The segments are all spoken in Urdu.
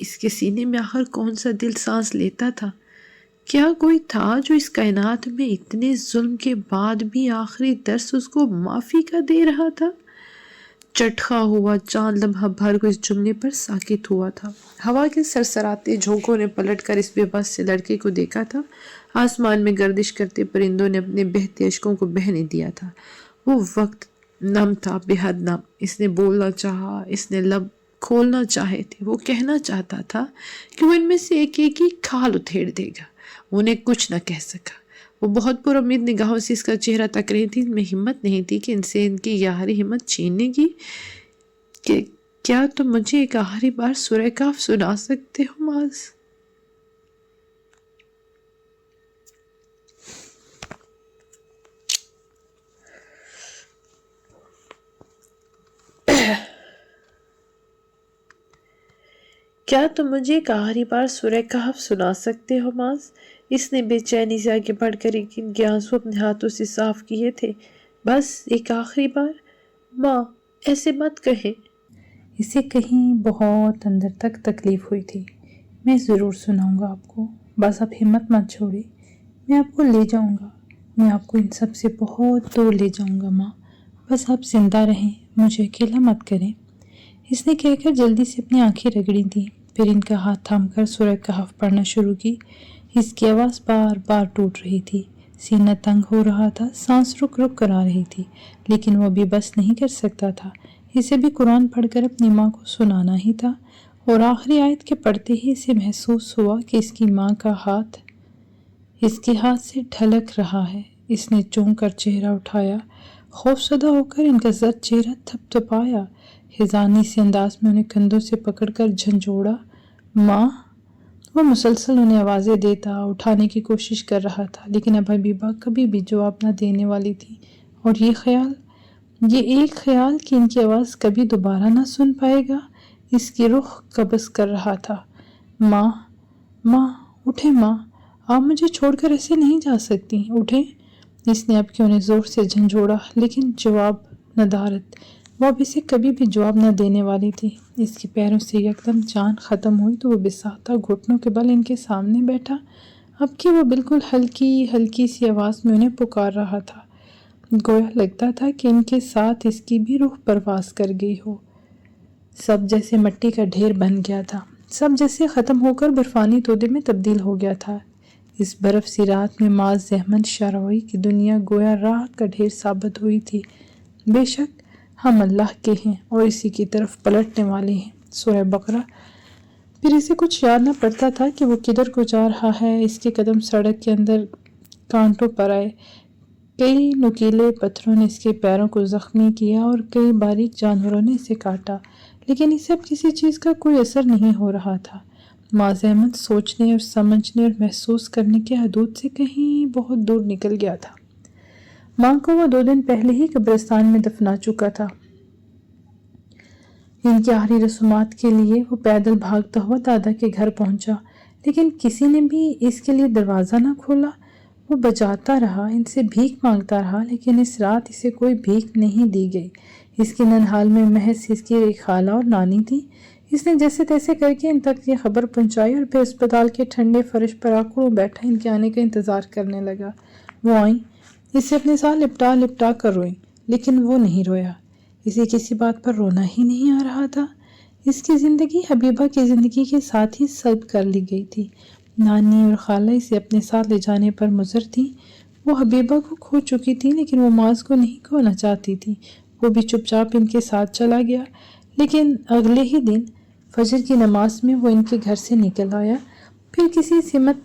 اس کے سینے میں آخر کون سا دل سانس لیتا تھا؟ کیا کوئی تھا جو اس کائنات میں اتنے ظلم کے بعد بھی آخری درس اس کو معافی کا دے رہا تھا؟ چٹخا ہوا چاند لمحہ بھر کو اس جملے پر ساکت ہوا تھا۔ ہوا کے سرسراتے جھونکوں نے پلٹ کر اس بے بس سے لڑکے کو دیکھا تھا۔ آسمان میں گردش کرتے پرندوں نے اپنے بہتے اشکوں کو بہنے دیا تھا۔ وہ وقت نم تھا، بے حد نم۔ اس نے بولنا چاہا، اس نے لب کھولنا چاہے تھے۔ وہ کہنا چاہتا تھا کہ وہ ان میں سے ایک ایک کی کھال اتھیڑ دے گا۔ وہ انہیں کچھ نہ کہہ سکا۔ وہ بہت پر امید نگاہوں سے اس کا چہرہ تک رہی تھی۔ ان میں ہمت نہیں تھی کہ ان سے ان کی یہ آخری ہمت چھیننے کی۔ کہ کیا تم مجھے ایک آخری بار سورہ کہف سنا سکتے ہو معاذ؟ کیا تم مجھے ایک آخری بار سورہ کہف سنا سکتے ہو معاذ؟ اس نے بے چینی سے آگے بڑھ کر ان کے آنسو اپنے ہاتھوں سے صاف کیے تھے۔ بس ایک آخری بار؟ ماں ایسے مت کہیں۔ اسے کہیں بہت اندر تک تکلیف ہوئی تھی۔ میں ضرور سناؤں گا آپ کو، بس آپ ہمت مت چھوڑے، میں آپ کو لے جاؤں گا، میں آپ کو ان سب سے بہت دور لے جاؤں گا ماں، بس آپ زندہ رہیں، مجھے اکیلا مت کریں۔ اس نے کہہ کر جلدی سے اپنی آنکھیں رگڑی دیں، پھر ان کا ہاتھ تھام کر سورہ کہف پڑھنا شروع کی۔ اس کی آواز بار بار ٹوٹ رہی تھی، سینہ تنگ ہو رہا تھا، سانس رک رک کر آ رہی تھی، لیکن وہ بھی بس نہیں کر سکتا تھا۔ اسے بھی قرآن پڑھ کر اپنی ماں کو سنانا ہی تھا، اور آخری آیت کے پڑھتے ہی اسے محسوس ہوا کہ اس کی ماں کا ہاتھ اس کے ہاتھ سے ڈھلک رہا ہے۔ اس نے چونک کر چہرہ اٹھایا، خوف زدہ ہو کر ان کا زرد چہرہ تھپ تھپایا، خزانی سے انداز میں انہیں کندھوں سے پکڑ کر جھنجھوڑا۔ ماں! وہ مسلسل انہیں آوازیں دیتا، اٹھانے کی کوشش کر رہا تھا، لیکن اب حبیبہ کبھی بھی جواب نہ دینے والی تھی، اور یہ ایک خیال کہ ان کی آواز کبھی دوبارہ نہ سن پائے گا، اس کی روح قبض کر رہا تھا۔ ماں! ماں! اٹھیں ماں! آپ مجھے چھوڑ کر ایسے نہیں جا سکتی، اٹھیں۔ اس نے اب کی انہیں زور سے جھنجھوڑا، لیکن جواب ندارت، وہ اب اسے کبھی بھی جواب نہ دینے والی تھی۔ اس کے پیروں سے یکدم جان ختم ہوئی تو وہ بساطا گھٹنوں کے بل ان کے سامنے بیٹھا، اب کہ وہ بالکل ہلکی ہلکی سی آواز میں انہیں پکار رہا تھا، گویا لگتا تھا کہ ان کے ساتھ اس کی بھی روح پرواز کر گئی ہو۔ سب جیسے مٹی کا ڈھیر بن گیا تھا، سب جیسے ختم ہو کر برفانی تودے میں تبدیل ہو گیا تھا۔ اس برف سی رات میں معاذ احمد شاروی کی دنیا گویا راہ کا ڈھیر ثابت ہوئی تھی۔ بے شک ہم اللہ کے ہیں اور اسی کی طرف پلٹنے والے ہیں۔ سورہ بقرہ۔ پھر اسے کچھ یاد نہ پڑتا تھا کہ وہ کدھر کو جا رہا ہے۔ اس کے قدم سڑک کے اندر کانٹوں پر آئے، کئی نوکیلے پتھروں نے اس کے پیروں کو زخمی کیا اور کئی باریک جانوروں نے اسے کاٹا، لیکن اسے اب کسی چیز کا کوئی اثر نہیں ہو رہا تھا۔ معاذ احمد سوچنے اور سمجھنے اور محسوس کرنے کے حدود سے کہیں بہت دور نکل گیا تھا۔ ماں کو وہ 2 دن پہلے ہی قبرستان میں دفنا چکا تھا۔ ان کی آخری رسومات کے لیے وہ پیدل بھاگتا ہوا دادا کے گھر پہنچا، لیکن کسی نے بھی اس کے لیے دروازہ نہ کھولا۔ وہ بجاتا رہا، ان سے بھیک مانگتا رہا، لیکن اس رات اسے کوئی بھیک نہیں دی گئی۔ اس کے ننہال میں محض اس کی ایک خالہ اور نانی تھی۔ اس نے جیسے تیسے کر کے ان تک یہ خبر پہنچائی اور پھر اسپتال کے ٹھنڈے فرش پر آکڑوں بیٹھا ان کے آنے کا انتظار کرنے لگا۔ وہ آئیں، اسے اپنے ساتھ لپٹا لپٹا کر روئیں، لیکن وہ نہیں رویا۔ اسے کسی بات پر رونا ہی نہیں آ رہا تھا۔ اس کی زندگی حبیبہ کی زندگی کے ساتھ ہی سلب کر لی گئی تھی۔ نانی اور خالہ اسے اپنے ساتھ لے جانے پر مصر تھیں۔ وہ حبیبہ کو کھو چکی تھی، لیکن وہ معاذ کو نہیں کھونا چاہتی تھی۔ وہ بھی چپ چاپ ان کے ساتھ چلا گیا، لیکن اگلے ہی دن فجر کی نماز میں وہ ان کے گھر سے نکل آیا، پھر کسی سمت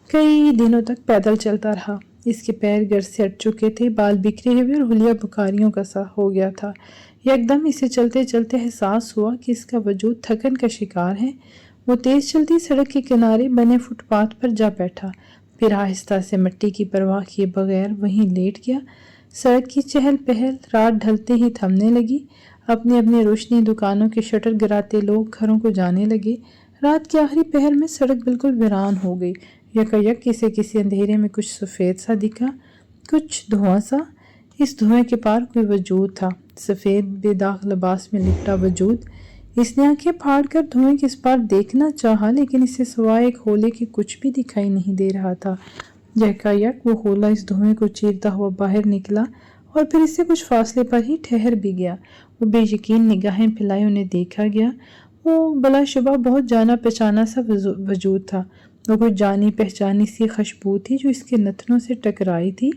کئی دنوں تک پیدل چلتا رہا۔ اس کے پیر گر سے ہٹ چکے تھے، بال بکھرے ہوئے اور حلیہ بخاریوں کا سا ہو گیا تھا۔ یکدم اسے چلتے چلتے احساس ہوا کہ اس کا وجود تھکن کا شکار ہے۔ وہ تیز چلتی سڑک کے کنارے بنے فٹ پاتھ پر جا بیٹھا، پھر آہستہ سے مٹی کی پرواہ کیے بغیر وہیں لیٹ گیا۔ سڑک کی چہل پہل رات ڈھلتے ہی تھمنے لگی۔ اپنے اپنے روشنی دکانوں کے شٹر گراتے لوگ گھروں کو جانے لگے۔ رات کے آخری پہر میں سڑک بالکل ویران ہو گئی۔ یکایک اسے کسی اندھیرے میں کچھ سفید سا دکھا، کچھ دھواں سا۔ اس دھوئیں کے پار کوئی وجود تھا، سفید بے داغ لباس میں لپٹا وجود۔ اس نے آنکھیں پھاڑ کر دھوئیں کے اس پار دیکھنا چاہا، لیکن اسے سوائے ایک ہولے کے کچھ بھی دکھائی نہیں دے رہا تھا۔ یکایک وہ ہولا اس دھوئیں کو چیرتا ہوا باہر نکلا اور پھر اس سے کچھ فاصلے پر ہی ٹھہر بھی گیا۔ وہ بے یقین نگاہیں پھیلائے انہیں دیکھا گیا۔ وہ بلا شبہ بہت جانا پہچانا سا وجود تھا۔ وہ کوئی جانی پہچانی سی خوشبو تھی جو اس کے نتنوں سے ٹکرائی تھی۔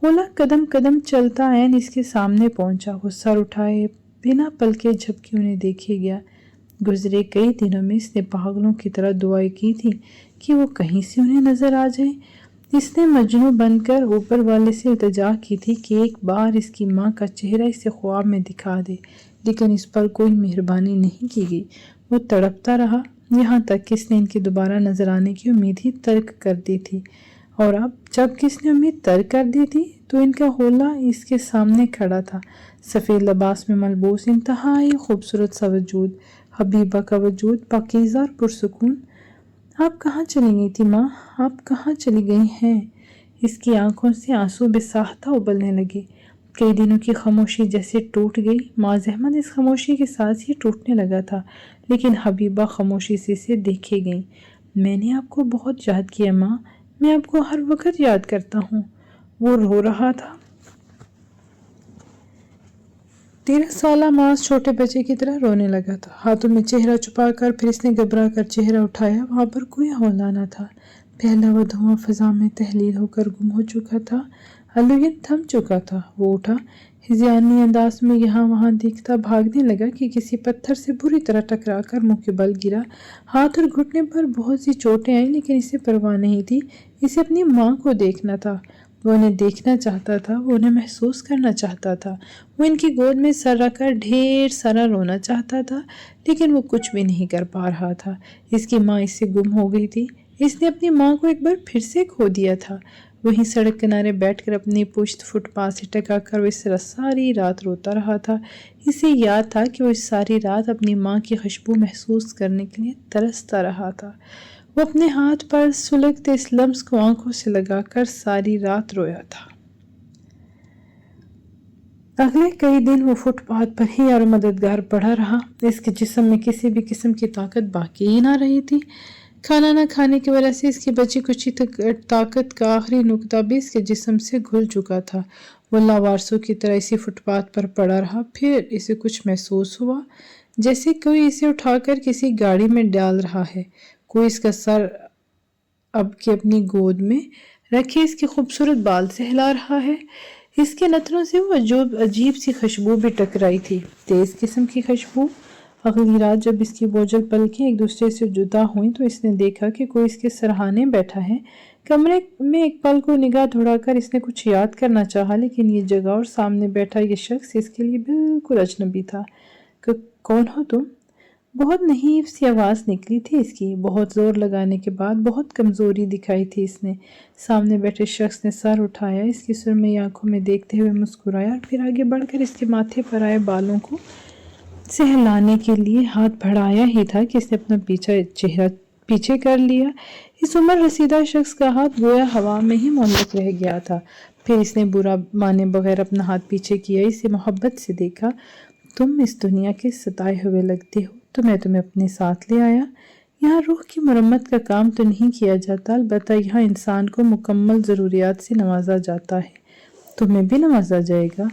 ہولا قدم قدم چلتا عین اس کے سامنے پہنچا۔ وہ سر اٹھائے بنا پلکے جھپکے انہیں دیکھے گیا۔ گزرے کئی دنوں میں اس نے پاگلوں کی طرح دعائیں کی تھی کہ وہ کہیں سے انہیں نظر آ جائیں۔ اس نے مجنوں بن کر اوپر والے سے التجا کی تھی کہ ایک بار اس کی ماں کا چہرہ اسے خواب میں دکھا دے، لیکن اس پر کوئی مہربانی نہیں کی گئی۔ وہ تڑپتا رہا یہاں تک کہ اس نے ان کے دوبارہ نظر آنے کی امید ہی ترک کر دی تھی، اور اب جب کس نے امید ترک کر دی تھی تو ان کا ہولا اس کے سامنے کھڑا تھا، سفید لباس میں ملبوس، انتہائی خوبصورت سا وجود، حبیبہ کا وجود، پاکیزہ اور پرسکون۔ آپ کہاں چلی گئی تھی ماں؟ آپ کہاں چلی گئی ہیں؟ اس کی آنکھوں سے آنسو بے ساختہ ابلنے لگے۔ کئی دنوں کی خاموشی جیسے ٹوٹ گئی۔ ماض احمد اس خاموشی کے ساتھ ہی ٹوٹنے لگا تھا، لیکن حبیبہ خاموشی سے اسے دیکھے گئی۔ میں نے آپ کو بہت یاد کیا ماں، میں آپ کو ہر وقت یاد کرتا ہوں۔ وہ رو رہا تھا۔ 13 سالہ ماس چھوٹے بچے کی طرح رونے لگا تھا، ہاتھوں میں چہرہ چھپا کر۔ پھر اس نے گھبرا کر چہرہ اٹھایا، وہاں پر کوئی ہولا نہ تھا۔ پہلا وہ دھواں فضا میں تحلیل ہو کر گم ہو چکا تھا، علوین تھم چکا تھا۔ وہ اٹھا، ہذیانی انداز میں یہاں وہاں دیکھتا بھاگنے لگا کہ کسی پتھر سے بری طرح ٹکرا کر منہ کے بل گرا۔ ہاتھ اور گھٹنے پر بہت سی چوٹیں آئیں، لیکن اسے پرواہ نہیں تھی۔ اسے اپنی ماں کو دیکھنا تھا۔ وہ انہیں دیکھنا چاہتا تھا، وہ انہیں محسوس کرنا چاہتا تھا۔ وہ ان کی گود میں سر رکھ کر ڈھیر سارا رونا چاہتا تھا، لیکن وہ کچھ بھی نہیں کر پا رہا تھا۔ اس کی ماں اس سے گم ہو گئی تھی۔ اس نے اپنی ماں کو ایک بار پھر سے کھو دیا تھا۔ وہیں سڑک کنارے بیٹھ کر اپنی پشت فٹ پاتھ سے ٹکا کر وہ اس طرح ساری رات روتا رہا تھا۔ اسے یاد تھا کہ وہ اس ساری رات اپنی ماں کی خوشبو محسوس کرنے کے لیے ترستا رہا تھا۔ وہ اپنے ہاتھ پر سلگتے اس لمس کو آنکھوں سے لگا کر ساری رات رویا تھا۔ اگلے کئی دن وہ فٹ پاتھ پر ہی اور مددگار پڑا رہا۔ اس کے جسم میں کسی بھی قسم کی طاقت باقی ہی نہ رہی تھی۔ کھانا نہ کھانے کی وجہ سے اس کی بچی کچی طاقت کا آخری نقطہ بھی اس کے جسم سے گھل چکا تھا۔ وہ لاوارسوں کی طرح اسی فٹ پاتھ پر پڑا رہا۔ پھر اسے کچھ محسوس ہوا، جیسے کوئی اسے اٹھا کر کسی گاڑی میں ڈال رہا ہے۔ کوئی اس کا سر اب کے اپنی گود میں رکھے اس کے خوبصورت بال سے ہلا رہا ہے۔ اس کے نتنوں سے وہ عجیب سی خوشبو بھی ٹکرائی تھی، تیز قسم کی خوشبو۔ اگلی رات جب اس کی بوجھل پلکیں ایک دوسرے سے جدا ہوئیں تو اس نے دیکھا کہ کوئی اس کے سرہانے بیٹھا ہے۔ کمرے میں ایک پل کو نگاہ دوڑا کر اس نے کچھ یاد کرنا چاہا، لیکن یہ جگہ اور سامنے بیٹھا یہ شخص اس کے لیے بالکل اجنبی تھا۔ کون ہو تم؟ بہت نحیف سی آواز نکلی تھی اس کی۔ بہت زور لگانے کے بعد بہت کمزوری دکھائی تھی اس نے۔ سامنے بیٹھے شخص نے سر اٹھایا، اس کی سرمئی آنکھوں میں دیکھتے ہوئے مسکرایا، اور پھر آگے بڑھ کر اس کے ماتھے پر آئے بالوں کو سہلانے کے لیے ہاتھ بڑھایا ہی تھا کہ اس نے اپنا چہرہ پیچھے کر لیا۔ اس عمر رسیدہ شخص کا ہاتھ گویا ہوا میں ہی معلق رہ گیا تھا۔ پھر اس نے برا مانے بغیر اپنا ہاتھ پیچھے کیا، اسے محبت سے دیکھا۔ تم اس دنیا کے ستائے ہوئے لگتے ہو، تو میں تمہیں اپنے ساتھ لے آیا۔ یہاں روح کی مرمت کا کام تو نہیں کیا جاتا، البتہ یہاں انسان کو مکمل ضروریات سے نوازا جاتا ہے۔ تمہیں بھی نوازا جائے گا،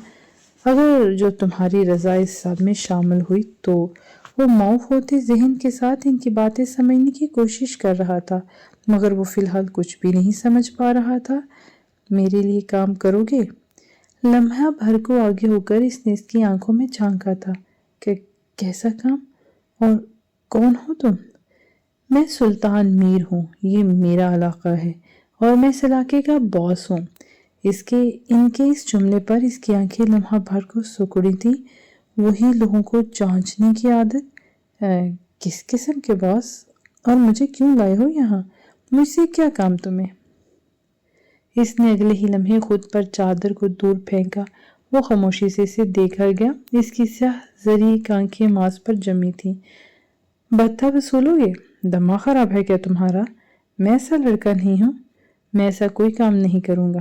اگر جو تمہاری رضا اس سب میں شامل ہوئی تو۔ وہ معاف ہوتے ذہن کے ساتھ ان کی باتیں سمجھنے کی کوشش کر رہا تھا، مگر وہ فی الحال کچھ بھی نہیں سمجھ پا رہا تھا۔ میرے لیے کام کرو گے؟ لمحہ بھر کو آگے ہو کر اس نے اس کی آنکھوں میں جھانکا تھا۔ کہ کیسا کام؟ اور کون ہو تم؟ میں سلطان میر ہوں، یہ میرا علاقہ ہے اور میں اس علاقے کا باس ہوں۔ ان کے اس جملے پر اس کی آنکھیں لمحہ بھر کو سکڑی تھیں۔ وہی لوگوں کو جانچنے کی عادت؟ کس قسم کے باس؟ اور مجھے کیوں لائے ہو یہاں؟ مجھ سے کیا کام تمہیں؟ اس نے اگلے ہی لمحے خود پر چادر کو دور پھینکا۔ وہ خاموشی سے اسے دیکھا گیا۔ اس کی سیاہ زرعی آنکھیں ماس پر جمی تھیں۔ بھتہ وصولو گے؟ دماغ خراب ہے کیا تمہارا؟ میں ایسا لڑکا نہیں ہوں، میں ایسا کوئی کام نہیں کروں گا۔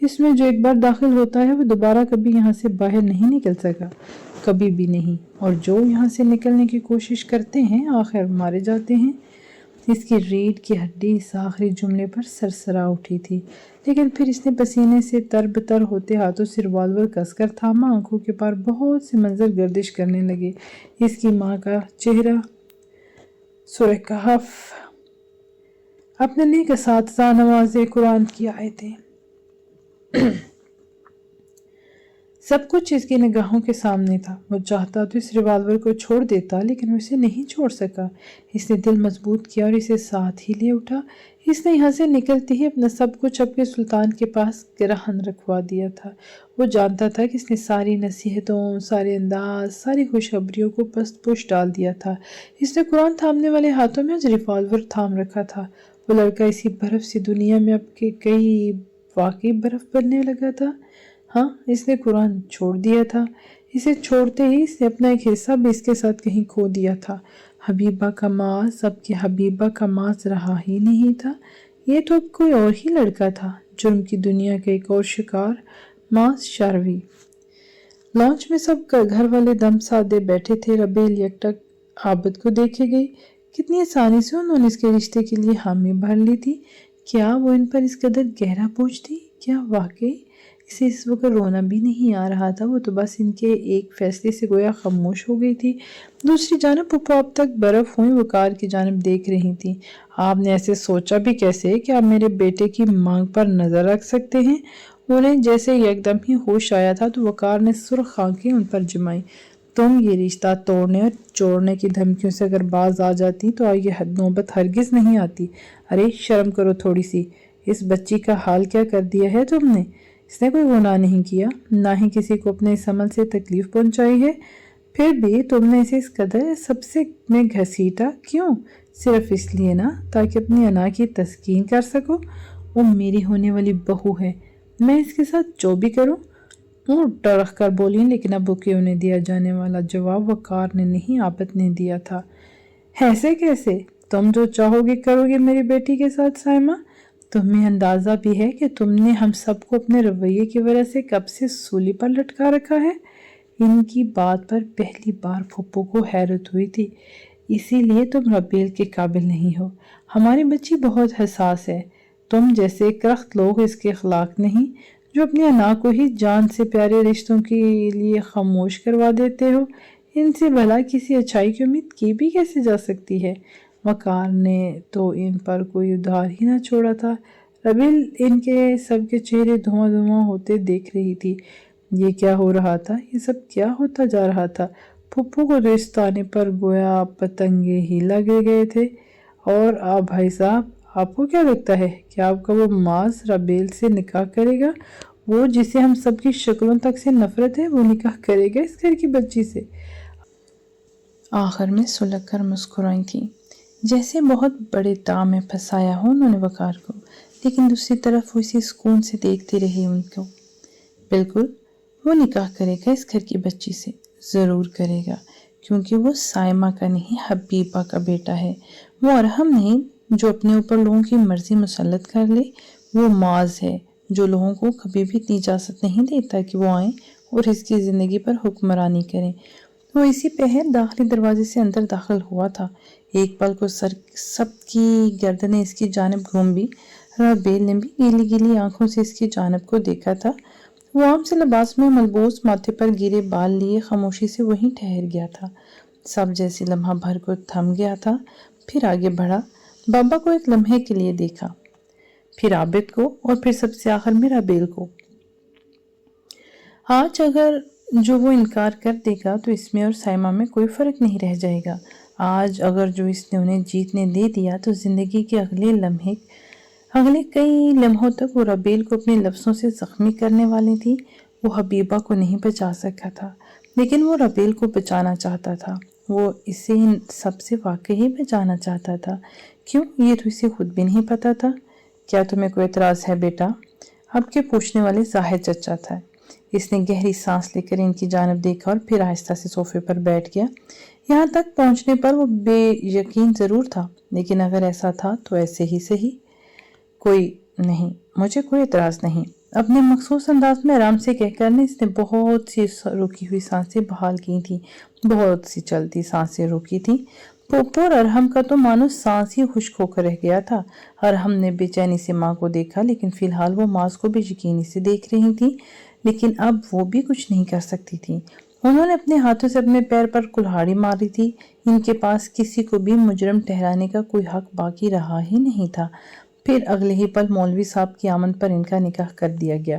اس میں جو ایک بار داخل ہوتا ہے وہ دوبارہ کبھی یہاں سے باہر نہیں نکل سکا، کبھی بھی نہیں، اور جو یہاں سے نکلنے کی کوشش کرتے ہیں آخر مارے جاتے ہیں۔ اس کی ریڑھ کی ہڈی اس آخری جملے پر سرسرا اٹھی تھی، لیکن پھر اس نے پسینے سے تربتر ہوتے ہاتھوں سے ریوالور کس کر تھاما۔ آنکھوں کے پار بہت سے منظر گردش کرنے لگے۔ اس کی ماں کا چہرہ، سورہ کہف، اپنے نیک اساتذہ، نماز، قرآن کی آیتیں، سب کچھ اس کی نگاہوں کے سامنے تھا۔ وہ چاہتا تو اس ریوالور کو چھوڑ دیتا، لیکن وہ اسے نہیں چھوڑ سکا۔ اس نے دل مضبوط کیا اور اسے ساتھ ہی لے اٹھا۔ اس نے یہاں سے نکلتے ہی اپنا سب کچھ اپنے سلطان کے پاس گرہن رکھوا دیا تھا۔ وہ جانتا تھا کہ اس نے ساری نصیحتوں، سارے انداز، ساری خوشخبریوں کو پست پوش ڈال دیا تھا۔ اس نے قرآن تھامنے والے ہاتھوں میں آج ریوالور تھام رکھا تھا۔ وہ لڑکا اسی برف سی دنیا میں اب کے کئی واقعی برف بننے لگا تھا۔ ہاں، اس نے قرآن چھوڑ دیا تھا۔ اسے چھوڑتے ہی اس نے اپنا ایک حصہ بھی اس کے ساتھ کہیں کھو دیا تھا۔ حبیبہ کا ماس اب کے حبیبہ کا ماس رہا ہی نہیں تھا، یہ تو اب کوئی اور ہی لڑکا تھا، جرم کی دنیا کا ایک اور شکار، ماس شاروی۔ لانچ میں سب گھر والے دم سادے بیٹھے تھے۔ ربیل یکٹک عابد کو دیکھے گئی۔ کتنی آسانی سے انہوں نے اس کے رشتے کے لیے حامی بھر لی تھی۔ کیا وہ ان پر اس قدر گہرا بوجھ تھی؟ کیا واقعی اسے اس وقت رونا بھی نہیں آ رہا تھا؟ وہ تو بس ان کے ایک فیصلے سے گویا خاموش ہو گئی تھی۔ دوسری جانب پھپھو اب تک برف ہوئی وقار کی جانب دیکھ رہی تھی۔ آپ نے ایسے سوچا بھی کیسے کہ آپ میرے بیٹے کی مانگ پر نظر رکھ سکتے ہیں؟ انہیں جیسے یکدم ہی ہوش آیا تھا تو وقار نے سرخ آنکھیں ان پر جمائیں۔ تم یہ رشتہ توڑنے اور چوڑنے کی دھمکیوں سے اگر باز آ جاتی تو یہ نوبت ہرگز نہیں آتی۔ ارے شرم کرو تھوڑی سی، اس بچی کا حال کیا کر دیا ہے تم نے؟ اس نے کوئی گناہ نہیں کیا، نہ ہی کسی کو اپنے اس عمل سے تکلیف پہنچائی ہے، پھر بھی تم نے اسے اس قدر سب سے میں گھسیٹا کیوں؟ صرف اس لیے نا تاکہ اپنی انا کی تسکین کر سکو۔ وہ میری ہونے والی بہو ہے، میں اس کے ساتھ جو بھی کروں۔ وہ ٹرخ کر بولی، لیکن ابو کے انہیں دیا جانے والا جواب وقار نے نہیں عابد نے دیا تھا۔ ایسے کیسے؟ تم جو چاہو گے کرو گے میری بیٹی کے ساتھ سائمہ؟ تمہیں اندازہ بھی ہے کہ تم نے ہم سب کو اپنے رویے کی وجہ سے کب سے سولی پر لٹکا رکھا ہے؟ ان کی بات پر پہلی بار پھپھو کو حیرت ہوئی تھی۔ اسی لیے تم ربیل کے قابل نہیں ہو۔ ہماری بچی بہت حساس ہے، تم جیسے کرخت لوگ اس کے اخلاق نہیں، جو اپنی انا کو ہی جان سے پیارے رشتوں کے لیے خاموش کروا دیتے ہو۔ ان سے بھلا کسی اچھائی کی امید کی بھی کیسے جا سکتی ہے؟ وقار نے تو ان پر کوئی ادھار ہی نہ چھوڑا تھا۔ ربیل ان کے سب کے چہرے دھواں دھواں ہوتے دیکھ رہی تھی۔ یہ کیا ہو رہا تھا؟ یہ سب کیا ہوتا جا رہا تھا؟ پھپھو کو تو اس تانے پر گویا پتنگے ہی لگے گئے تھے۔ اور آپ بھائی صاحب، آپ کو کیا لگتا ہے کہ آپ کا وہ ماس ربیل سے نکاح کرے گا؟ وہ جسے ہم سب کی شکلوں تک سے نفرت ہے، وہ نکاح کرے گا اس گھر کی بچی سے؟ آخر میں سلگ کر مسکرائی تھی، جیسے بہت بڑے داؤ میں پھنسایا ہو انہوں نے وقار کو، لیکن دوسری طرف وہ اسی سکون سے دیکھتی رہی ان کو۔ بالکل، وہ نکاح کرے گا اس گھر کی بچی سے، ضرور کرے گا، کیونکہ وہ سائمہ کا نہیں حبیبہ کا بیٹا ہے۔ وہ ارحم نہیں جو اپنے اوپر لوگوں کی مرضی مسلط کر لے، وہ معاذ ہے جو لوگوں کو کبھی بھی اتنی اجازت نہیں دیتا کہ وہ آئیں اور اس کی زندگی پر حکمرانی کریں۔ وہ اسی پہر داخلی دروازے سے اندر داخل ہوا تھا۔ ایک پل کو سب کی گردنیں اس کی جانب گھوم بھی، ربیل نے بھی گیلی گیلی آنکھوں سے اس کی جانب کو دیکھا تھا۔ وہ عام سے لباس میں ملبوس، ماتھے پر گرے بال لیے خاموشی سے وہیں ٹھہر گیا تھا۔ سب جیسے لمحہ بھر کو تھم گیا تھا، پھر آگے بڑھا، بابا کو ایک لمحے کے لیے دیکھا، پھر عابد کو، اور پھر سب سے آخر میں ربیل کو۔ آج اگر جو وہ انکار کر دے گا تو اس میں اور سائمہ میں کوئی فرق نہیں رہ جائے گا۔ آج اگر جو اس نے انہیں جیتنے دے دیا تو زندگی کے اگلے کئی لمحوں تک وہ ربیل کو اپنے لفظوں سے زخمی کرنے والی تھی۔ وہ حبیبہ کو نہیں بچا سکا تھا، لیکن وہ ربیل کو بچانا چاہتا تھا۔ وہ اسے ان سب سے واقعی بچانا چاہتا تھا۔ کیوں؟ یہ تو اسے خود بھی نہیں پتا تھا۔ کیا تمہیں کوئی اعتراض ہے بیٹا؟ اب کے پوچھنے والے زاہد چچا تھا۔ اس نے گہری سانس لے کر ان کی جانب دیکھا اور پھر آہستہ سے صوفے پر بیٹھ گیا۔ یہاں تک پہنچنے پر وہ بے یقین ضرور تھا، لیکن اگر ایسا تھا تو ایسے ہی صحیح۔ کوئی نہیں، مجھے کوئی اعتراض نہیں۔ اپنے مخصوص انداز میں آرام سے کہہ کر اس نے بہت سی رکی ہوئی سانسیں بحال کی تھیں، بہت سی چلتی سانسیں روکی تھیں۔ پھوپھو اور ارحم کا تو مانو سانس ہی خشک ہو کر رہ گیا تھا۔ ارحم نے بے چینی سے ماں کو دیکھا، لیکن فی الحال وہ ماس کو بے یقینی سے دیکھ رہی تھیں، لیکن اب وہ بھی کچھ نہیں کر سکتی تھیں۔ انہوں نے اپنے ہاتھوں سے اپنے پیر پر کلہاڑی ماری تھی۔ ان کے پاس کسی کو بھی مجرم ٹھہرانے کا کوئی حق باقی رہا ہی نہیں تھا۔ پھر اگلے ہی پل مولوی صاحب کی آمد پر ان کا نکاح کر دیا گیا۔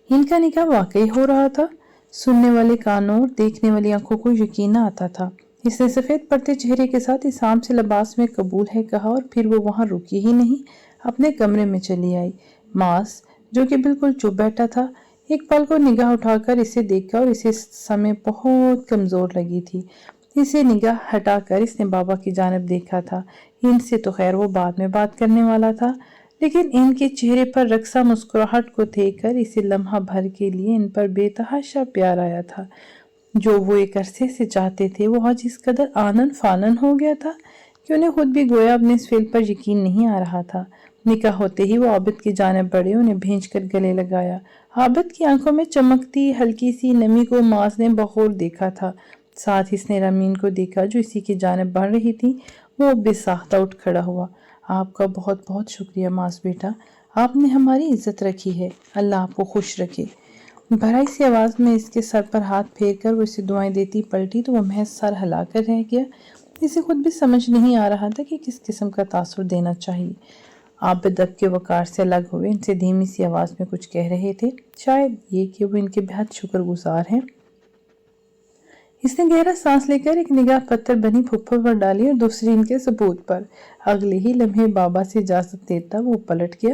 ان کا نکاح واقعی ہو رہا تھا۔ سننے والے کانوں اور دیکھنے والی آنکھوں کو یقین نہ آتا تھا۔ اس نے سفید پڑتے چہرے کے ساتھ اس عام سے لباس میں قبول ہے کہا اور پھر وہ وہاں رکی ہی نہیں، اپنے کمرے میں چلی آئی۔ ماس جو کہ بالکل چپ بیٹھا تھا، ایک پل کو نگاہ اٹھا کر اسے دیکھا اور اسے سمے بہت کمزور لگی تھی۔ اسے نگاہ ہٹا کر اس نے بابا کی جانب دیکھا تھا۔ ان سے تو خیر وہ بعد میں بات کرنے والا تھا، لیکن ان کے چہرے پر رقصہ مسکراہٹ کو دیکھ کر اسے لمحہ بھر کے لیے ان پر بے تحاشا پیار آیا تھا۔ جو وہ ایک عرصے سے چاہتے تھے وہ آج اس قدر آنن فانن ہو گیا تھا کہ انہیں خود بھی گویا اپنے اس فعل پر یقین نہیں آ رہا تھا۔ نکاح ہوتے ہی وہ عابد کی جانب بڑھے، انہیں بھینچ کر گلے لگایا۔ عابد کی آنکھوں میں چمکتی ہلکی سی نمی کو ماس نے بخور دیکھا تھا۔ ساتھ اس نے رامین کو دیکھا جو اسی کی جانب بڑھ رہی تھی۔ وہ بے ساختہ اٹھ کھڑا ہوا۔ آپ کا بہت بہت شکریہ ماس بیٹا، آپ نے ہماری عزت رکھی ہے، اللہ آپ کو خوش رکھے۔ بھرائی سی آواز میں اس کے سر پر ہاتھ پھیر کر وہ اسے دعائیں دیتی پلٹی تو وہ محض سر ہلا کر رہ گیا۔ اسے خود بھی سمجھ نہیں آ رہا تھا کہ کس قسم کا تاثر دینا چاہیے۔ عابد اب کے وقار سے الگ ہوئے، ان سے دھیمی سی آواز میں کچھ کہہ رہے تھے، شاید یہ کہ وہ ان کے بہت شکر گزار ہیں۔ اس نے گہرا سانس لے کر ایک نگاہ پتھر بنی پھپھو پر ڈالی اور دوسری ان کے ثبوت پر۔ اگلے ہی لمحے بابا سے اجازت دیتا وہ پلٹ گیا۔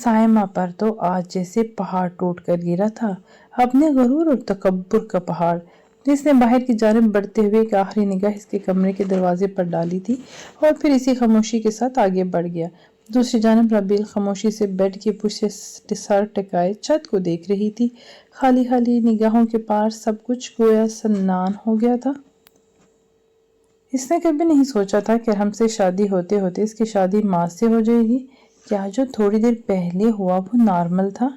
سائمہ پر تو آج جیسے پہاڑ ٹوٹ کر گرا تھا، اپنے غرور اور تکبر کا پہاڑ۔ اس نے باہر کی جانب بڑھتے ہوئے ایک آخری نگاہ اس کے کمرے کے دروازے پر ڈالی تھی اور پھر اسی خاموشی کے ساتھ آگے بڑھ گیا۔ دوسری جانب رابیل خاموشی سے بیڈ کے پشت سے سر ٹکائے چھت کو دیکھ رہی تھی۔ خالی خالی نگاہوں کے پار سب کچھ گویا سنان ہو گیا تھا۔ اس نے کبھی نہیں سوچا تھا کہ ہم سے شادی ہوتے ہوتے اس کی شادی ماس سے ہو جائے گی۔ کیا جو تھوڑی دیر پہلے ہوا وہ نارمل تھا؟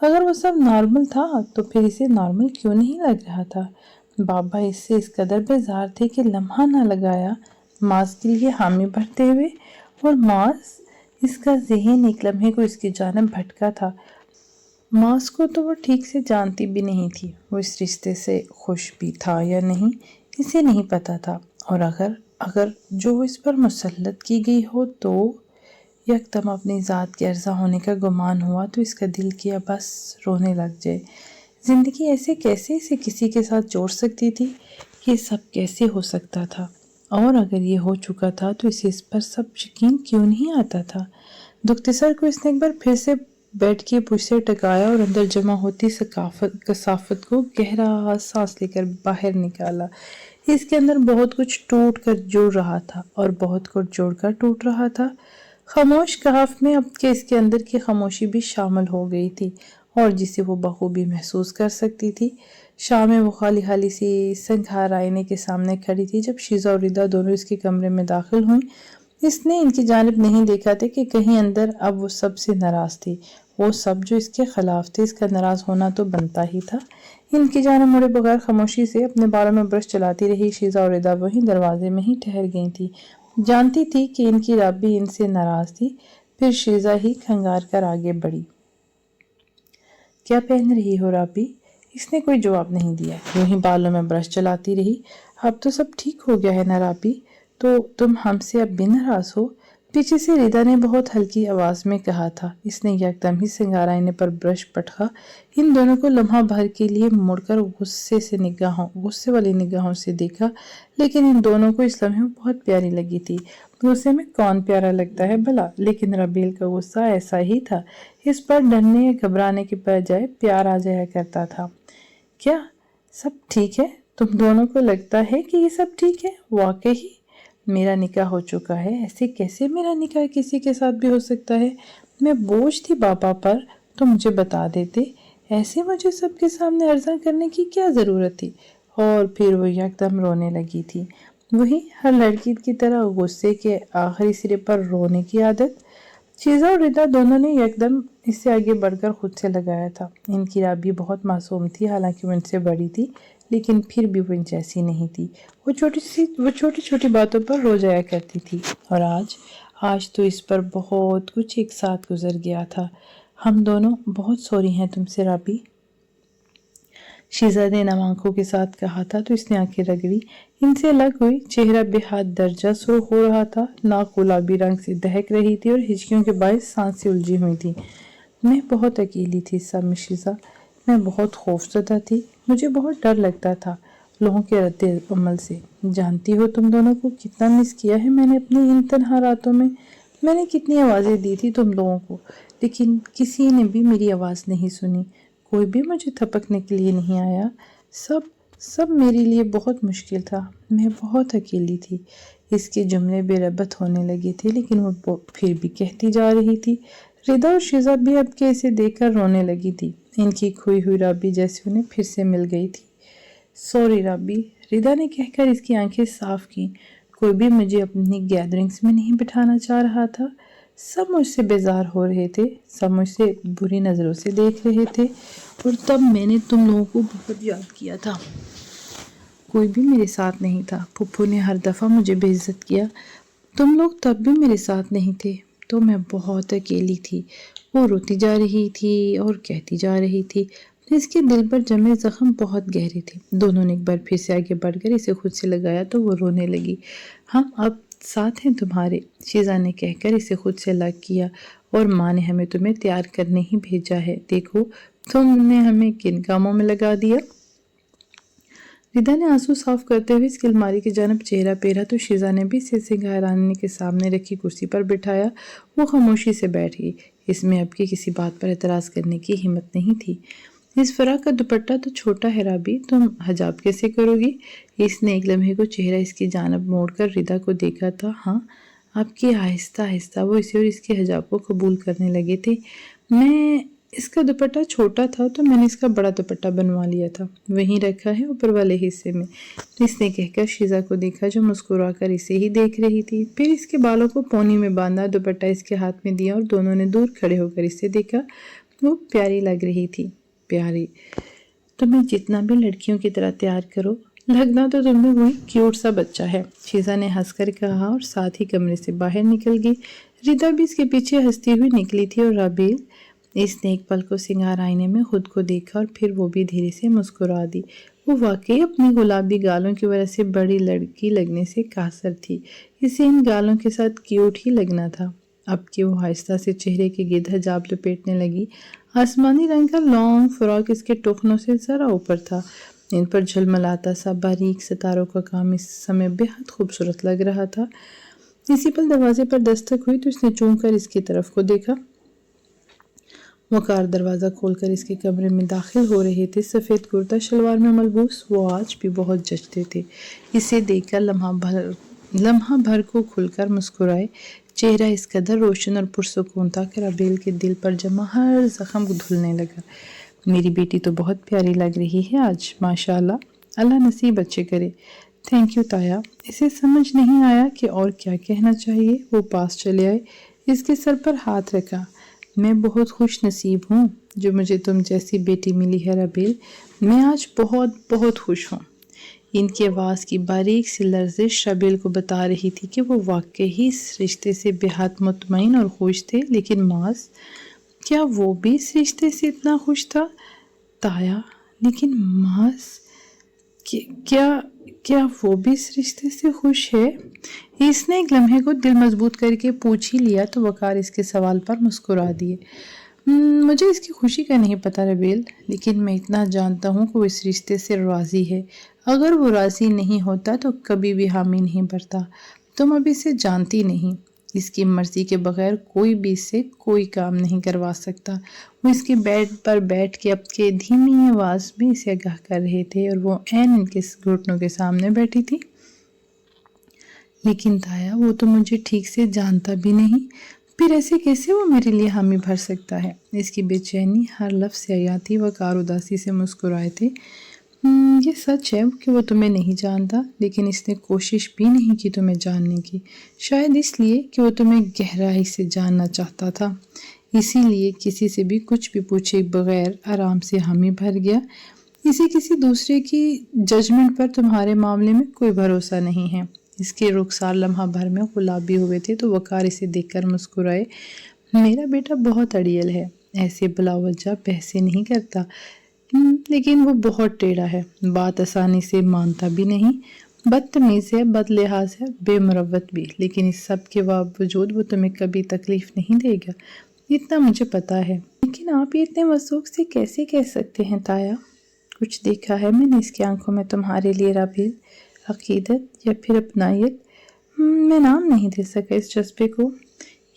اگر وہ سب نارمل تھا تو پھر اسے نارمل کیوں نہیں لگ رہا تھا؟ بابا اس سے اس قدر بیزار تھے کہ لمحہ نہ لگایا ماس کے لیے حامی بھرتے ہوئے، اور ماس، اس کا ذہن ایک لمحے کو اس کی جانب بھٹکا تھا۔ ماس کو تو وہ ٹھیک سے جانتی بھی نہیں تھی، وہ اس رشتے سے خوش بھی تھا یا نہیں اسے نہیں پتا تھا، اور اگر جو اس پر مسلط کی گئی ہو تو یکدم اپنی ذات کے عرضہ ہونے کا گمان ہوا تو اس کا دل کیا بس رونے لگ جائے۔ زندگی ایسے کیسے اسے کسی کے ساتھ جوڑ سکتی تھی؟ یہ سب کیسے ہو سکتا تھا؟ اور اگر یہ ہو چکا تھا تو اسے اس پر سب یقین کیوں نہیں آتا تھا؟ دکھتے سر کو اس نے ایک بار پھر سے بیڈ کی پشت سے ٹکایا اور اندر جمع ہوتی کثافت کو گہرا سانس لے کر باہر نکالا۔ اس کے اندر بہت کچھ ٹوٹ کر جڑ رہا تھا اور بہت کچھ جوڑ کر ٹوٹ رہا تھا۔ خاموش کہف میں اب کے اس کے اندر کی خاموشی بھی شامل ہو گئی تھی اور جسے وہ بخوبی محسوس کر سکتی تھی۔ شام میں وہ خالی خالی سی سنگھار آئینے کے سامنے کھڑی تھی جب شیزہ اور ردا دونوں اس کے کمرے میں داخل ہوئیں۔ اس نے ان کی جانب نہیں دیکھا تھا کہ کہیں اندر اب وہ سب سے ناراض تھی، وہ سب جو اس کے خلاف تھے۔ اس کا ناراض ہونا تو بنتا ہی تھا۔ ان کی جانب مڑے بغیر خاموشی سے اپنے بالوں میں برش چلاتی رہی شیزہ اور ردا وہیں دروازے میں ہی ٹھہر گئی تھی۔ جانتی تھی کہ ان کی رابی ان سے ناراض تھی۔ پھر شیزہ ہی کھنگار کر آگے بڑھی۔ کیا پہن رہی ہو رابی؟ اس نے کوئی جواب نہیں دیا، یوں ہی بالوں میں برش چلاتی رہی۔ اب تو سب ٹھیک ہو گیا ہے نا رابی؟ تو تم ہم سے اب بھی ناراض ہو؟ پیچھے سے ردا نے بہت ہلکی آواز میں کہا تھا۔ اس نے یکدم ہی سنگھار آئینے پر برش پٹکا، ان دونوں کو لمحہ بھر کے لیے مڑ کر غصے والی نگاہوں سے دیکھا، لیکن ان دونوں کو اس لمحے بہت پیاری لگی تھی۔ غصے میں کون پیارا لگتا ہے بھلا؟ لیکن رابیل کا غصہ ایسا ہی تھا، اس پر ڈرنے یا گھبرانے کے بجائے پیار آ جایا کرتا تھا۔ کیا سب ٹھیک ہے؟ تم دونوں کو لگتا ہے کہ یہ سب ٹھیک ہے؟ واقعی میرا نکاح ہو چکا ہے، ایسے کیسے میرا نکاح کسی کے ساتھ بھی ہو سکتا ہے؟ میں بوجھ تھی بابا پر تو مجھے بتا دیتے، ایسے مجھے سب کے سامنے عرضہ کرنے کی کیا ضرورت تھی؟ اور پھر وہ یکدم رونے لگی تھی، وہی ہر لڑکی کی طرح غصے کے آخری سرے پر رونے کی عادت۔ شیزا اور ردا دونوں نے یکدم اس سے آگے بڑھ کر خود سے لگایا تھا۔ ان کی رابی بہت معصوم تھی، حالانکہ وہ ان سے بڑی تھی، لیکن پھر بھی وہ ان جیسی نہیں تھی۔ وہ چھوٹی چھوٹی باتوں پر رو جایا کرتی تھی، اور آج تو اس پر بہت کچھ ایک ساتھ گزر گیا تھا۔ ہم دونوں بہت سوری ہیں تم سے رابی، شیزا نے نم آنکھوں کے ساتھ کہا تھا تو اس نے آنکھیں رگڑی، ان سے الگ ہوئی۔ چہرہ بے حد درجہ سرخ ہو رہا تھا، ناک گلابی رنگ سے دہک رہی تھی اور ہچکیوں کے باعث سانسیں الجھی ہوئی تھی۔ میں بہت اکیلی تھی سب میں شیزا، میں بہت خوفزدہ تھی، مجھے بہت ڈر لگتا تھا لوگوں کے رد عمل سے۔ جانتی ہو تم دونوں کو کتنا مس کیا ہے میں نے اپنی ان تنہا راتوں میں۔ میں نے کتنی آوازیں دی تھی تم لوگوں کو، لیکن کسی نے بھی میری آواز نہیں سنی، کوئی بھی مجھے تھپکنے کے لیے نہیں آیا۔ سب میرے لیے بہت مشکل تھا، میں بہت اکیلی تھی۔ اس کے جملے بے ربط ہونے لگے تھے، لیکن وہ پھر بھی کہتی جا رہی تھی۔ ردا اور شیزا بھی اب کے اسے دیکھ کر رونے لگی تھی۔ ان کی کھوئی ہوئی رابی جیسے انہیں پھر سے مل گئی تھی۔ سوری رابی، ردا نے کہہ کر اس کی آنکھیں صاف کیں۔ کوئی بھی مجھے اپنی گیدرنگز میں نہیں بٹھانا چاہ رہا تھا، سب مجھ سے بیزار ہو رہے تھے، سب مجھ سے بری نظروں سے دیکھ رہے تھے، اور تب میں نے تم لوگوں کو بہت یاد کیا تھا۔ کوئی بھی میرے ساتھ نہیں تھا، پھپھو نے ہر دفعہ مجھے بے عزت کیا، تم لوگ تب بھی میرے ساتھ نہیں تھے، تو میں بہت اکیلی تھی۔ وہ روتی جا رہی تھی اور کہتی جا رہی تھی۔ اس کے دل پر جمے زخم بہت گہرے تھے۔ دونوں نے ایک بار پھر سے آگے بڑھ کر اسے خود سے لگایا تو وہ رونے لگی۔ ہم اب ساتھ ہیں تمہارے، شیزا نے کہہ کر اسے خود سے الگ کیا، اور ماں نے ہمیں تمہیں تیار کرنے ہی بھیجا ہے، دیکھو تم نے ہمیں کن کاموں میں لگا دیا۔ ردا نے آنسو صاف کرتے ہوئے اس کی الماری کی جانب چہرہ پھیرا تو شیزا نے بھی اسے سنگھاراننے کے سامنے رکھی کرسی پر بٹھایا۔ وہ خاموشی سے بیٹھ گئی، اس میں اب کی کسی بات پر اعتراض کرنے کی ہمت نہیں تھی۔ اس فراق کا دوپٹہ تو چھوٹا ہے رابی، تم حجاب کیسے کرو گی؟ اس نے ایک لمحے کو چہرہ اس کی جانب موڑ کر ردا کو دیکھا تھا۔ ہاں، اب کی آہستہ آہستہ وہ اسے اور اس کے حجاب کو قبول کرنے لگے تھے۔ اس کا دوپٹہ چھوٹا تھا تو میں نے اس کا بڑا دوپٹہ بنوا لیا تھا، وہیں رکھا ہے اوپر والے حصے میں، اس نے کہہ کر شیزا کو دیکھا جو مسکرا کر اسے ہی دیکھ رہی تھی۔ پھر اس کے بالوں کو پونی میں باندھا، دوپٹہ اس کے ہاتھ میں دیا اور دونوں نے دور کھڑے ہو کر اسے دیکھا۔ وہ پیاری لگ رہی تھی، پیاری، تمہیں جتنا بھی لڑکیوں کی طرح تیار کرو، لگنا تو تم میں وہی کیوٹ سا بچہ ہے، شیزا نے ہنس کر کہا اور ساتھ ہی کمرے سے باہر نکل گئی۔ ردا بھی اس کے پیچھے ہنستی ہوئی نکلی تھی، اور رابیل، اس نے ایک پل کو سنگار آئینے میں خود کو دیکھا اور پھر وہ بھی دھیرے سے مسکرا دی۔ وہ واقعی اپنی گلابی گالوں کی وجہ سے بڑی لڑکی لگنے سے قاصر تھی، اسے ان گالوں کے ساتھ کیوٹ ہی لگنا تھا۔ اب کہ وہ آہستہ سے چہرے کے گرد حجاب لپیٹنے لگی، آسمانی رنگ کا لانگ فراک اس کے ٹخنوں سے ذرا اوپر تھا، ان پر جھلملاتا سا باریک ستاروں کا کام اس سمے بے حد خوبصورت لگ رہا تھا۔ اسی پل دروازے پر دستک ہوئی تو اس نے چونک کر اس کی طرف کو دیکھا۔ وقار دروازہ کھول کر اس کے کمرے میں داخل ہو رہے تھے، سفید کرتا شلوار میں ملبوس، وہ آج بھی بہت جچتے تھے۔ اسے دیکھ کر لمحہ بھر کو کھل کر مسکرائے، چہرہ اس قدر روشن اور پرسکون تھا کہ رابیل کے دل پر جمع ہر زخم دھلنے لگا۔ میری بیٹی تو بہت پیاری لگ رہی ہے آج، ماشاءاللہ، اللہ نصیب اچھے کرے۔ تھینک یو تایا۔ اسے سمجھ نہیں آیا کہ اور کیا کہنا چاہیے۔ وہ پاس چلے آئے، اس کے سر پر ہاتھ رکھا۔ میں بہت خوش نصیب ہوں جو مجھے تم جیسی بیٹی ملی ہے رابیل، میں آج بہت بہت خوش ہوں۔ ان کی آواز کی باریک سی لرزش رابیل کو بتا رہی تھی کہ وہ واقعی اس رشتے سے بے حد مطمئن اور خوش تھے، لیکن معاذ، کیا وہ بھی اس رشتے سے اتنا خوش تھا؟ تایا، لیکن معاذ، کیا وہ بھی اس رشتے سے خوش ہے؟ اس نے ایک لمحے کو دل مضبوط کر کے پوچھ ہی لیا تو وقار اس کے سوال پر مسکرا دیے۔ مجھے اس کی خوشی کا نہیں پتا رابیل، لیکن میں اتنا جانتا ہوں کہ وہ اس رشتے سے راضی ہے، اگر وہ راضی نہیں ہوتا تو کبھی بھی حامی نہیں بھرتا۔ تم اب اسے جانتی نہیں، اس کی مرضی کے بغیر کوئی بھی اس سے کوئی کام نہیں کروا سکتا۔ وہ اس کے بیڈ پر بیٹھ کے اب کے دھیمی آواز میں اسے آگاہ کر رہے تھے اور وہ عین ان کے گھٹنوں کے سامنے بیٹھی تھی۔ لیکن تایا، وہ تو مجھے ٹھیک سے جانتا بھی نہیں، پھر ایسے کیسے وہ میرے لیے حامی بھر سکتا ہے؟ اس کی بے چینی ہر لفظ سے آیا تھی۔ وقار اداسی سے مسکرائے تھے۔ یہ سچ ہے کہ وہ تمہیں نہیں جانتا، لیکن اس نے کوشش بھی نہیں کی تمہیں جاننے کی، شاید اس لیے کہ وہ تمہیں گہرائی سے جاننا چاہتا تھا، اسی لیے کسی سے بھی کچھ بھی پوچھے بغیر آرام سے حامی بھر گیا۔ اسے کسی دوسرے کی ججمنٹ پر تمہارے معاملے میں کوئی بھروسہ نہیں ہے۔ اس کے رخسار لمحہ بھر میں گلابی ہوئے تھے تو وقار اسے دیکھ کر مسکرائے۔ میرا بیٹا بہت اڑیل ہے، ایسے بلا وجہ بحثیں نہیں کرتا، لیکن وہ بہت ٹیڑھا ہے، بات آسانی سے مانتا بھی نہیں، بدتمیز ہے، بد لحاظ ہے، بے مروت بھی، لیکن اس سب کے باوجود وہ تمہیں کبھی تکلیف نہیں دے گا، اتنا مجھے پتا ہے۔ لیکن آپ یہ اتنے وثوق سے کیسے کہہ سکتے ہیں تایا؟ کچھ دیکھا ہے میں نے اس کی آنکھوں میں تمہارے لیے رابیل، عقیدت یا پھر اپنائیت، میں نام نہیں دے سکا اس جذبے کو۔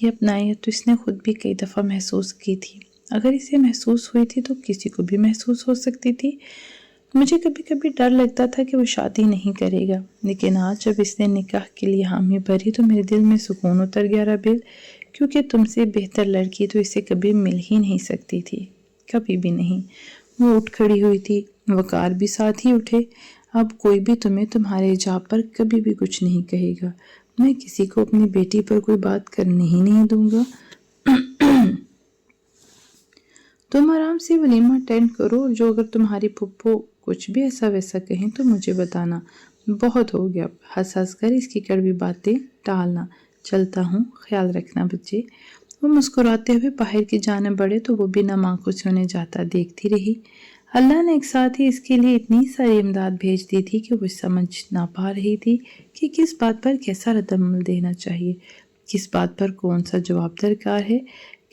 یہ اپنائیت تو اس نے خود بھی کئی دفعہ محسوس کی تھی، اگر اسے محسوس ہوئی تھی تو کسی کو بھی محسوس ہو سکتی تھی۔ مجھے کبھی کبھی ڈر لگتا تھا کہ وہ شادی نہیں کرے گا، لیکن آج جب اس نے نکاح کے لیے حامی بھری تو میرے دل میں سکون اتر گیا رابیل، کیونکہ تم سے بہتر لڑکی تو اسے کبھی مل ہی نہیں سکتی تھی، کبھی بھی نہیں۔ وہ اٹھ کھڑی ہوئی تھی، وقار بھی ساتھ ہی اٹھے۔ اب کوئی بھی تمہیں تمہارے حجاب پر کبھی بھی کچھ نہیں کہے گا، میں کسی کو اپنی بیٹی پر کوئی بات کرنے ہی نہیں دوں گا۔ تم آرام سے ولیمہ اٹینڈ کرو، جو اگر تمہاری پھپھو کچھ بھی ایسا ویسا کہیں تو مجھے بتانا، بہت ہو گیا۔ ہنس ہنس کر اس کی کڑوی باتیں ٹالنا، چلتا ہوں، خیال رکھنا بچے۔ وہ مسکراتے ہوئے باہر کی جانب بڑھے تو وہ بھی نم آنکھوں سے انہیں جاتا دیکھتی رہی۔ اللہ نے ایک ساتھ ہی اس کے لیے اتنی ساری امداد بھیج دی تھی کہ وہ سمجھ نہ پا رہی تھی کہ کس بات پر کیسا رد عمل دینا چاہیے، کس بات پر کون سا جواب درکار ہے۔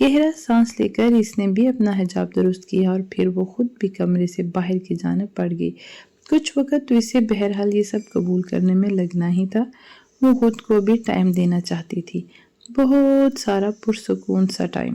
گہرا سانس لے کر اس نے بھی اپنا حجاب درست کیا اور پھر وہ خود بھی کمرے سے باہر کی جانب پڑ گئی۔ کچھ وقت تو اسے بہرحال یہ سب قبول کرنے میں لگنا ہی تھا، وہ خود کو بھی ٹائم دینا چاہتی تھی، بہت سارا پرسکون سا ٹائم۔